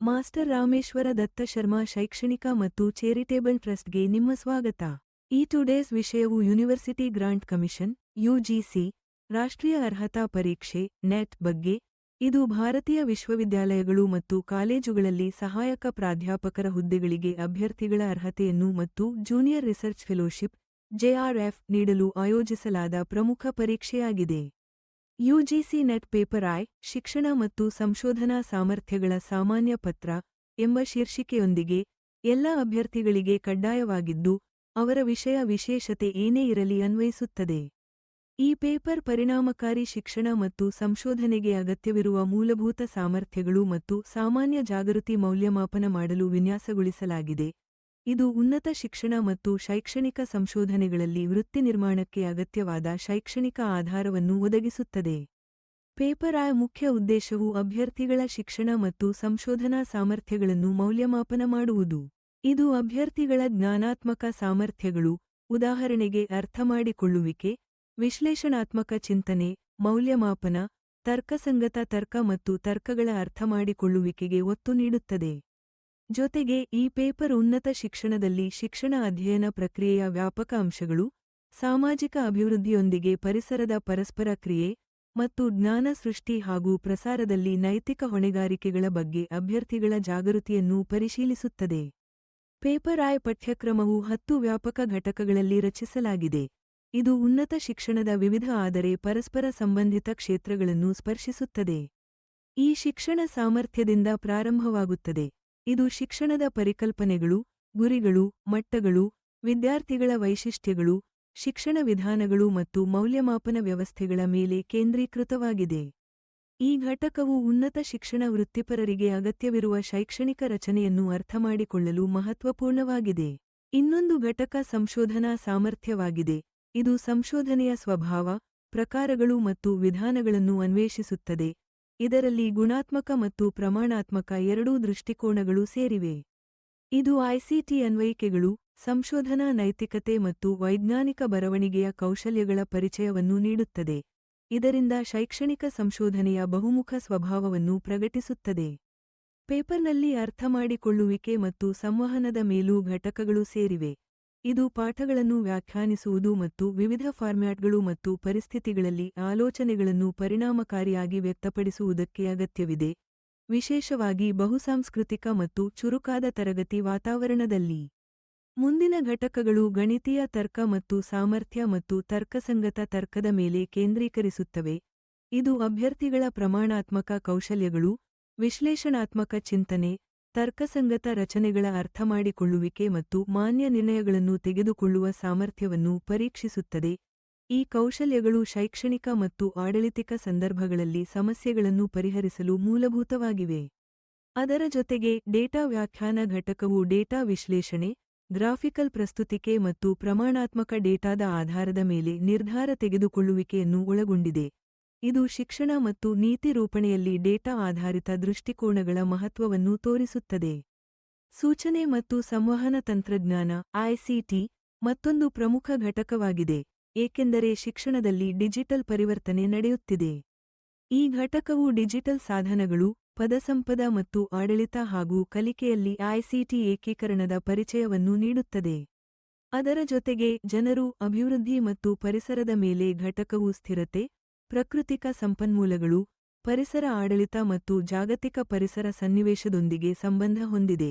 Master Rameshwara ದತ್ತ ಶರ್ಮಾ ಶೈಕ್ಷಣಿಕ ಮತ್ತು charitable ಟ್ರಸ್ಟ್ಗೆ ನಿಮ್ಮ ಸ್ವಾಗತ. ಈ ಟುಡೇಸ್ ವಿಷಯವು ಯೂನಿವರ್ಸಿಟಿ ಗ್ರಾಂಟ್ ಕಮಿಷನ್ ಯುಜಿಸಿ ರಾಷ್ಟ್ರೀಯ ಅರ್ಹತಾ ಪರೀಕ್ಷೆ ನೆಟ್ ಬಗ್ಗೆ. ಇದು ಭಾರತೀಯ ವಿಶ್ವವಿದ್ಯಾಲಯಗಳು ಮತ್ತು ಕಾಲೇಜುಗಳಲ್ಲಿ ಸಹಾಯಕ ಪ್ರಾಧ್ಯಾಪಕರ ಹುದ್ದೆಗಳಿಗೆ ಅಭ್ಯರ್ಥಿಗಳ ಅರ್ಹತೆಯನ್ನು ಮತ್ತು ಜೂನಿಯರ್ ರಿಸರ್ಚ್ ಫೆಲೋಶಿಪ್ ಜೆಆರ್ಎಫ್ ನೀಡಲು ಆಯೋಜಿಸಲಾದ ಪ್ರಮುಖ ಪರೀಕ್ಷೆಯಾಗಿದೆ. ಯುಜಿಸಿ ನೆಟ್ ಪೇಪರ್ ಐ ಶಿಕ್ಷಣ ಮತ್ತು ಸಂಶೋಧನಾ ಸಾಮರ್ಥ್ಯಗಳ ಸಾಮಾನ್ಯ ಪತ್ರ ಎಂಬ ಶೀರ್ಷಿಕೆಯೊಂದಿಗೆ ಎಲ್ಲ ಅಭ್ಯರ್ಥಿಗಳಿಗೆ ಕಡ್ಡಾಯವಾಗಿದ್ದು, ಅವರ ವಿಷಯ ವಿಶೇಷತೆ ಏನೇ ಇರಲಿ ಅನ್ವಯಿಸುತ್ತದೆ. ಈ ಪೇಪರ್ ಪರಿಣಾಮಕಾರಿ ಶಿಕ್ಷಣ ಮತ್ತು ಸಂಶೋಧನೆಗೆ ಅಗತ್ಯವಿರುವ ಮೂಲಭೂತ ಸಾಮರ್ಥ್ಯಗಳು ಮತ್ತು ಸಾಮಾನ್ಯ ಜಾಗೃತಿ ಮೌಲ್ಯಮಾಪನ ಮಾಡಲು ವಿನ್ಯಾಸಗೊಳಿಸಲಾಗಿದೆ. ಇದು ಉನ್ನತ ಶಿಕ್ಷಣ ಮತ್ತು ಶೈಕ್ಷಣಿಕ ಸಂಶೋಧನೆಗಳಲ್ಲಿ ವೃತ್ತಿ ನಿರ್ಮಾಣಕ್ಕೆ ಅಗತ್ಯವಾದ ಶೈಕ್ಷಣಿಕ ಆಧಾರವನ್ನು ಒದಗಿಸುತ್ತದೆ. ಪೇಪರ್ ಐ ಮುಖ್ಯ ಉದ್ದೇಶವು ಅಭ್ಯರ್ಥಿಗಳ ಶಿಕ್ಷಣ ಮತ್ತು ಸಂಶೋಧನಾ ಸಾಮರ್ಥ್ಯಗಳನ್ನು ಮೌಲ್ಯಮಾಪನ ಮಾಡುವುದು. ಇದು ಅಭ್ಯರ್ಥಿಗಳ ಜ್ಞಾನಾತ್ಮಕ ಸಾಮರ್ಥ್ಯಗಳು, ಉದಾಹರಣೆಗೆ ಅರ್ಥಮಾಡಿಕೊಳ್ಳುವಿಕೆ, ವಿಶ್ಲೇಷಣಾತ್ಮಕ ಚಿಂತನೆ, ಮೌಲ್ಯಮಾಪನ, ತರ್ಕಸಂಗತ ತರ್ಕ ಮತ್ತು ತರ್ಕಗಳ ಅರ್ಥಮಾಡಿಕೊಳ್ಳುವಿಕೆಗೆ ಒತ್ತು ನೀಡುತ್ತದೆ. ಜೊತೆಗೆ ಈ ಪೇಪರ್ ಉನ್ನತ ಶಿಕ್ಷಣದಲ್ಲಿ ಶಿಕ್ಷಣ ಅಧ್ಯಯನ ಪ್ರಕ್ರಿಯೆಯ ವ್ಯಾಪಕ ಅಂಶಗಳು, ಸಾಮಾಜಿಕ ಅಭಿವೃದ್ಧಿಯೊಂದಿಗೆ ಪರಿಸರದ ಪರಸ್ಪರ ಕ್ರಿಯೆ ಮತ್ತು ಜ್ಞಾನ ಸೃಷ್ಟಿ ಹಾಗೂ ಪ್ರಸಾರದಲ್ಲಿ ನೈತಿಕ ಹೊಣೆಗಾರಿಕೆಗಳ ಬಗ್ಗೆ ಅಭ್ಯರ್ಥಿಗಳ ಜಾಗೃತಿಯನ್ನು ಪರಿಶೀಲಿಸುತ್ತದೆ. ಪೇಪರ್ ಐ ಪಠ್ಯಕ್ರಮವು 10 ವ್ಯಾಪಕ ಘಟಕಗಳಲ್ಲಿ ರಚಿಸಲಾಗಿದೆ. ಇದು ಉನ್ನತ ಶಿಕ್ಷಣದ ವಿವಿಧ ಆದರೆ ಪರಸ್ಪರ ಸಂಬಂಧಿತ ಕ್ಷೇತ್ರಗಳನ್ನು ಸ್ಪರ್ಶಿಸುತ್ತದೆ. ಈ ಶಿಕ್ಷಣ ಸಾಮರ್ಥ್ಯದಿಂದ ಪ್ರಾರಂಭವಾಗುತ್ತದೆ. ಇದು ಶಿಕ್ಷಣದ ಪರಿಕಲ್ಪನೆಗಳು, ಗುರಿಗಳು, ಮಟ್ಟಗಳು, ವಿದ್ಯಾರ್ಥಿಗಳ ವೈಶಿಷ್ಟ್ಯಗಳು, ಶಿಕ್ಷಣ ವಿಧಾನಗಳು ಮತ್ತು ಮೌಲ್ಯಮಾಪನ ವ್ಯವಸ್ಥೆಗಳ ಮೇಲೆ ಕೇಂದ್ರೀಕೃತವಾಗಿದೆ. ಈ ಘಟಕವು ಉನ್ನತ ಶಿಕ್ಷಣ ವೃತ್ತಿಪರರಿಗೆ ಅಗತ್ಯವಿರುವ ಶೈಕ್ಷಣಿಕ ರಚನೆಯನ್ನು ಅರ್ಥಮಾಡಿಕೊಳ್ಳಲು ಮಹತ್ವಪೂರ್ಣವಾಗಿದೆ. ಇನ್ನೊಂದು ಘಟಕ ಸಂಶೋಧನಾ ಸಾಮರ್ಥ್ಯವಾಗಿದೆ. ಇದು ಸಂಶೋಧನೆಯ ಸ್ವಭಾವ, ಪ್ರಕಾರಗಳು ಮತ್ತು ವಿಧಾನಗಳನ್ನು ಅನ್ವೇಷಿಸುತ್ತದೆ. ಇದರಲ್ಲಿ ಗುಣಾತ್ಮಕ ಮತ್ತು ಪ್ರಮಾಣಾತ್ಮಕ ಎರಡೂ ದೃಷ್ಟಿಕೋನಗಳು ಸೇರಿವೆ. ಇದು ಐಸಿಟಿ ಅನ್ವಯಿಕೆಗಳು, ಸಂಶೋಧನಾ ನೈತಿಕತೆ ಮತ್ತು ವೈಜ್ಞಾನಿಕ ಬರವಣಿಗೆಯ ಕೌಶಲ್ಯಗಳ ಪರಿಚಯವನ್ನು ನೀಡುತ್ತದೆ. ಇದರಿಂದ ಶೈಕ್ಷಣಿಕ ಸಂಶೋಧನೆಯ ಬಹುಮುಖ ಸ್ವಭಾವವನ್ನು ಪ್ರಕಟಿಸುತ್ತದೆ. ಪೇಪರ್ನಲ್ಲಿ ಅರ್ಥಮಾಡಿಕೊಳ್ಳುವಿಕೆ ಮತ್ತು ಸಂವಹನದ ಮೇಲೂ ಘಟಕಗಳು ಸೇರಿವೆ. ಇದು ಪಾಠಗಳನ್ನು ವ್ಯಾಖ್ಯಾನಿಸುವುದು ಮತ್ತು ವಿವಿಧ ಫಾರ್ಮ್ಯಾಟ್ಗಳು ಮತ್ತು ಪರಿಸ್ಥಿತಿಗಳಲ್ಲಿ ಆಲೋಚನೆಗಳನ್ನು ಪರಿಣಾಮಕಾರಿಯಾಗಿ ವ್ಯಕ್ತಪಡಿಸುವುದಕ್ಕೆ ಅಗತ್ಯವಿದೆ, ವಿಶೇಷವಾಗಿ ಬಹುಸಾಂಸ್ಕೃತಿಕ ಮತ್ತು ಚುರುಕಾದ ತರಗತಿ ವಾತಾವರಣದಲ್ಲಿ. ಮುಂದಿನ ಘಟಕಗಳು ಗಣಿತೀಯ ತರ್ಕ ಮತ್ತು ಸಾಮರ್ಥ್ಯ ಮತ್ತು ತರ್ಕಸಂಗತ ತರ್ಕದ ಮೇಲೆ ಕೇಂದ್ರೀಕರಿಸುತ್ತವೆ. ಇದು ಅಭ್ಯರ್ಥಿಗಳ ಪ್ರಮಾಣಾತ್ಮಕ ಕೌಶಲ್ಯಗಳು, ವಿಶ್ಲೇಷಣಾತ್ಮಕ ಚಿಂತನೆ, ತರ್ಕಸಂಗತ ರಚನೆಗಳ ಅರ್ಥಮಾಡಿಕೊಳ್ಳುವಿಕೆ ಮತ್ತು ಮಾನ್ಯ ನಿರ್ಣಯಗಳನ್ನು ತೆಗೆದುಕೊಳ್ಳುವ ಸಾಮರ್ಥ್ಯವನ್ನು ಪರೀಕ್ಷಿಸುತ್ತದೆ. ಈ ಕೌಶಲ್ಯಗಳು ಶೈಕ್ಷಣಿಕ ಮತ್ತು ಆಡಳಿತಿಕ ಸಂದರ್ಭಗಳಲ್ಲಿ ಸಮಸ್ಯೆಗಳನ್ನು ಪರಿಹರಿಸಲು ಮೂಲಭೂತವಾಗಿವೆ. ಅದರ ಜೊತೆಗೆ ಡೇಟಾ ವ್ಯಾಖ್ಯಾನ ಘಟಕವು ಡೇಟಾ ವಿಶ್ಲೇಷಣೆ, ಗ್ರಾಫಿಕಲ್ ಪ್ರಸ್ತುತಿಕೆ ಮತ್ತು ಪ್ರಮಾಣಾತ್ಮಕ ಡೇಟಾದ ಆಧಾರದ ಮೇಲೆ ನಿರ್ಧಾರ ತೆಗೆದುಕೊಳ್ಳುವಿಕೆಯನ್ನು ಒಳಗೊಂಡಿದೆ. ಇದು ಶಿಕ್ಷಣ ಮತ್ತು ನೀತಿ ರೂಪಣೆಯಲ್ಲಿ ಡೇಟಾ ಆಧಾರಿತ ದೃಷ್ಟಿಕೋನಗಳ ಮಹತ್ವವನ್ನು ತೋರಿಸುತ್ತದೆ. ಸೂಚನೆ ಮತ್ತು ಸಂವಹನ ತಂತ್ರಜ್ಞಾನ ಐಸಿಟಿ ಮತ್ತೊಂದು ಪ್ರಮುಖ ಘಟಕವಾಗಿದೆ, ಏಕೆಂದರೆ ಶಿಕ್ಷಣದಲ್ಲಿ ಡಿಜಿಟಲ್ ಪರಿವರ್ತನೆ ನಡೆಯುತ್ತಿದೆ. ಈ ಘಟಕವು ಡಿಜಿಟಲ್ ಸಾಧನಗಳು, ಪದಸಂಪದ ಮತ್ತು ಆಡಳಿತ ಹಾಗೂ ಕಲಿಕೆಯಲ್ಲಿ ಐಸಿಟಿ ಏಕೀಕರಣದ ಪರಿಚಯವನ್ನು ನೀಡುತ್ತದೆ. ಅದರ ಜೊತೆಗೆ ಜನರು, ಅಭಿವೃದ್ಧಿ ಮತ್ತು ಪರಿಸರದ ಮೇಲೆ ಘಟಕವು ಸ್ಥಿರತೆ, ಪ್ರಾಕೃತಿಕ ಸಂಪನ್ಮೂಲಗಳು, ಪರಿಸರ ಆಡಳಿತ ಮತ್ತು ಜಾಗತಿಕ ಪರಿಸರ ಸನ್ನಿವೇಶದೊಂದಿಗೆ ಸಂಬಂಧ ಹೊಂದಿದೆ.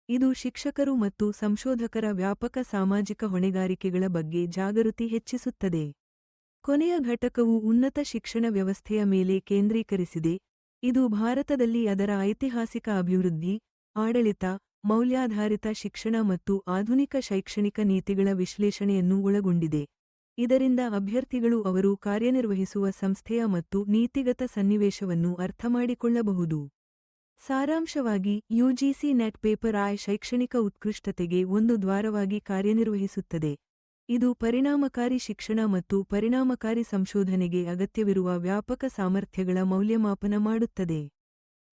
ಇದು ಶಿಕ್ಷಕರು ಮತ್ತು ಸಂಶೋಧಕರ ವ್ಯಾಪಕ ಸಾಮಾಜಿಕ ಹೊಣೆಗಾರಿಕೆಗಳ ಬಗ್ಗೆ ಜಾಗೃತಿ ಹೆಚ್ಚಿಸುತ್ತದೆ. ಕೊನೆಯ ಘಟಕವು ಉನ್ನತ ಶಿಕ್ಷಣ ವ್ಯವಸ್ಥೆಯ ಮೇಲೆ ಕೇಂದ್ರೀಕರಿಸಿದೆ. ಇದು ಭಾರತದಲ್ಲಿ ಅದರ ಐತಿಹಾಸಿಕ ಅಭಿವೃದ್ಧಿ, ಆಡಳಿತ, ಮೌಲ್ಯಾಧಾರಿತ ಶಿಕ್ಷಣ ಮತ್ತು ಆಧುನಿಕ ಶೈಕ್ಷಣಿಕ ನೀತಿಗಳ ವಿಶ್ಲೇಷಣೆಯನ್ನು ಒಳಗೊಂಡಿದೆ. ಇದರಿಂದ ಅಭ್ಯರ್ಥಿಗಳು ಅವರು ಕಾರ್ಯನಿರ್ವಹಿಸುವ ಸಂಸ್ಥೆಯ ಮತ್ತು ನೀತಿಗತ ಸನ್ನಿವೇಶವನ್ನು ಅರ್ಥಮಾಡಿಕೊಳ್ಳಬಹುದು. ಸಾರಾಂಶವಾಗಿ, ಯುಜಿಸಿ ನೆಟ್ ಪೇಪರ್ ಐ ಶೈಕ್ಷಣಿಕ ಉತ್ಕೃಷ್ಟತೆಗೆ ಒಂದು ದ್ವಾರವಾಗಿ ಕಾರ್ಯನಿರ್ವಹಿಸುತ್ತದೆ. ಇದು ಪರಿಣಾಮಕಾರಿ ಶಿಕ್ಷಣ ಮತ್ತು ಪರಿಣಾಮಕಾರಿ ಸಂಶೋಧನೆಗೆ ಅಗತ್ಯವಿರುವ ವ್ಯಾಪಕ ಸಾಮರ್ಥ್ಯಗಳ ಮೌಲ್ಯಮಾಪನ ಮಾಡುತ್ತದೆ.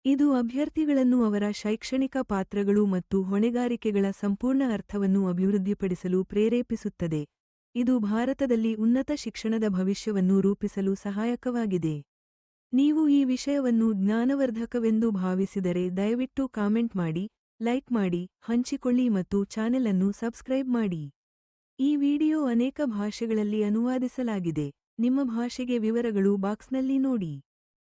ಇದು ಅಭ್ಯರ್ಥಿಗಳನ್ನು ಅವರ ಶೈಕ್ಷಣಿಕ ಪಾತ್ರಗಳು ಮತ್ತು ಹೊಣೆಗಾರಿಕೆಗಳ ಸಂಪೂರ್ಣ ಅರ್ಥವನ್ನು ಅಭಿವೃದ್ಧಿಪಡಿಸಲು ಪ್ರೇರೇಪಿಸುತ್ತದೆ. ಇದು ಭಾರತದಲ್ಲಿ ಉನ್ನತ ಶಿಕ್ಷಣದ ಭವಿಷ್ಯವನ್ನು ರೂಪಿಸಲು ಸಹಾಯಕವಾಗಿದೆ. ನೀವು ಈ ವಿಷಯವನ್ನು ಜ್ಞಾನವರ್ಧಕವೆಂದು ಭಾವಿಸಿದರೆ ದಯವಿಟ್ಟು ಕಾಮೆಂಟ್ ಮಾಡಿ, ಲೈಕ್ ಮಾಡಿ, ಹಂಚಿಕೊಳ್ಳಿ ಮತ್ತು ಚಾನೆಲ್ ಅನ್ನು ಸಬ್ಸ್ಕ್ರೈಬ್ ಮಾಡಿ. ಈ ವಿಡಿಯೋ ಅನೇಕ ಭಾಷೆಗಳಲ್ಲಿ ಅನುವಾದಿಸಲಾಗಿದೆ. ನಿಮ್ಮ ಭಾಷೆಗೆ ವಿವರಗಳು ಬಾಕ್ಸ್ನಲ್ಲಿ ನೋಡಿ.